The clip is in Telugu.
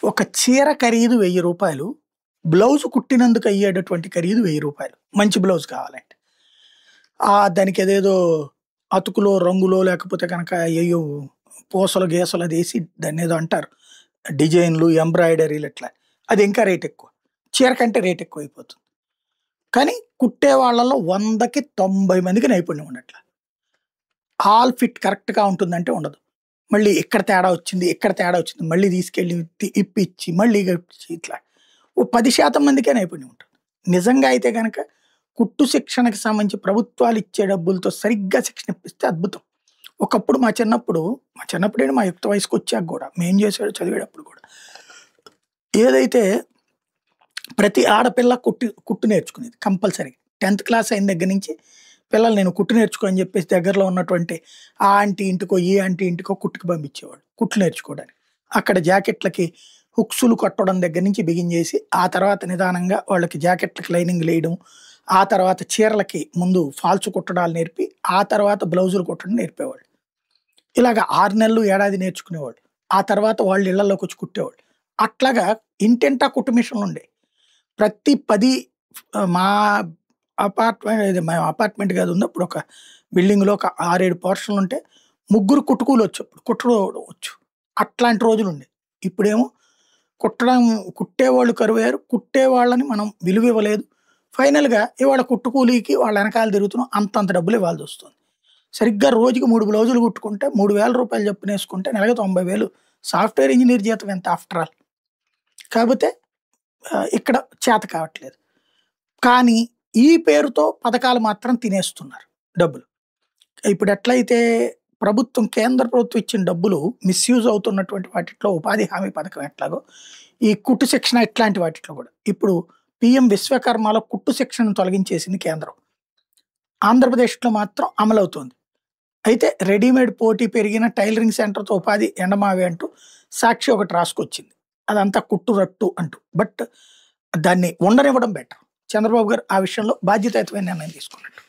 ఒక చీర ఖరీదు 1000 రూపాయలు. బ్లౌజ్ కుట్టినందుకు అయ్యేటటువంటి ఖరీదు 1000 రూపాయలు. మంచి బ్లౌజ్ కావాలంటే. దానికేదేదో అతుకులో, రంగులో లేకపోతే గనక అయ్యయ్యో పూసలు, గీసలు అదేసి దాన్నేదో అంటారు. డిజైన్‌లు, ఎంబ్రాయిడరీలు ఇట్లా. అది ఇంకా రేట్ ఎక్కువ. చీర కంటే రేట్ ఎక్కువైపోతుంది. కానీ కుట్టే వాళ్ళలో 100కి 90 మందికి నైపుణ్యం ఉండట్ల. ఆల్ ఫిట్ కరెక్ట్‌గా ఉంటుందంటే ఉండదు. మళ్ళీ ఇక్కడ తేడా వచ్చింది, ఇక్కడ తేడా వచ్చింది. మళ్ళీ తీసుకెళ్ళి ఇప్పిచ్చి, మళ్ళీ ఇప్పిచ్చి ఇట్లా. ఓ 10% మందికే నైపుణ్యం ఉంటుంది. నిజంగా అయితే గనక కుట్టు శిక్షణకి సంబంధించి ప్రభుత్వాలు ఇచ్చే డబ్బులతో సరిగ్గా శిక్షణ ఇప్పిస్తే అద్భుతం. ఒకప్పుడు మా చిన్నప్పుడేంటి మా యుక్త వయసుకొచ్చాక గూడా, మేం చేసాడో చదివేటప్పుడు గూడా. ఏదైతే ప్రతి ఆడపిల్ల కుట్టు నేర్చుకునేది కంపల్సరీగా. 10థ్ క్లాస్ అయిన దగ్గర నుంచి పిల్లలు నేను కుట్టు నేర్చుకో అని చెప్పేసి దగ్గరలో ఉన్నటువంటి ఆ ఆంటీ ఇంటికో, ఈ ఆంటీ ఇంటికో కుట్టుకు పంపించేవాళ్ళు. కుట్లు నేర్చుకోవడానికి. అక్కడ జాకెట్లకి హుక్సులు కట్టడం దగ్గర నుంచి బిగించేసి, ఆ తర్వాత నిదానంగా వాళ్ళకి జాకెట్లకి లైనింగ్‌లేయడం, ఆ తర్వాత చీరలకి ముందు ఫాల్స్ కుట్టడాలు నేర్పి, ఆ తర్వాత బ్లౌజులు కుట్టడం నేర్పేవాళ్ళు. ఇలాగ 6 నెలలు, ఏడాది నేర్చుకునేవాళ్ళు. ఆ తర్వాత వాళ్ళు ఇళ్లలోకొచ్చి కుట్టేవాళ్ళు. అట్లాగా ఇంటింటా కుట్టు మిషన్లుండేయి. ప్రతి 10 మా మేము అపార్ట్మెంట్ గది ఉంది. అప్పుడు ఒక బిల్డింగ్‌లో ఒక 6, 7 పోర్షన్లుంటే ముగ్గురు కుట్టుకూలొచ్చు. కుట్టడం వచ్చు. అట్లాంటి రోజులుండేవి. ఇప్పుడేమో కుట్టేవాళ్ళు కరువయ్యారు. కుట్టేవాళ్ళని మనం విలువివ్వలేదు. ఫైనల్‌గా ఇవాళ కుట్టుకూలీకి వాళ్ళ ఎనకాల తిరుగుతున్నాం. అంతంత డబ్బులు ఇవ్వాల్సొస్తుంది. సరిగ్గా రోజుకి 3 బ్లౌజులు కుట్టుకుంటే 3000 రూపాయలు చొప్పునేసుకుంటే నెలకి 90,000. సాఫ్ట్‌వేర్ ఇంజినీర్ జీతం ఎంత ఆఫ్టర్ ఆల్. కాకపోతే ఇక్కడ చేత కావట్లేదు. కానీ ఈ పేరుతో పథకాలు మాత్రం తినేస్తున్నారు డబ్బులు. ఇప్పుడు ఎట్లయితే కేంద్ర ప్రభుత్వం ఇచ్చిన డబ్బులు మిస్‌యూజ్ అవుతున్నటువంటి వాటిట్లో ఉపాధి హామీ పథకం ఎట్లాగో, ఈ కుట్టు శిక్షణ ఇట్లాంటి వాటిట్లో కూడా. ఇప్పుడు పీఎం విశ్వకర్మలో కుట్టు శిక్షణను తొలగించేసింది కేంద్రం. ఆంధ్రప్రదేశ్‌లో మాత్రం అమలవుతోంది. అయితే రెడీమేడ్ పోటీ పెరిగిన టైలరింగ్ సెంటర్‌తో ఉపాధి ఎండమావి అంటూ సాక్షి ఒకటి రాసుకొచ్చింది. అదంతా కుట్టు రట్టు అంటూ. బట్ దాన్ని ఉండనివ్వడం బెటర్. చంద్రబాబు గారు ఆ విషయంలో బాధ్యతాయుతమైన నిర్ణయం తీసుకున్నట్టు.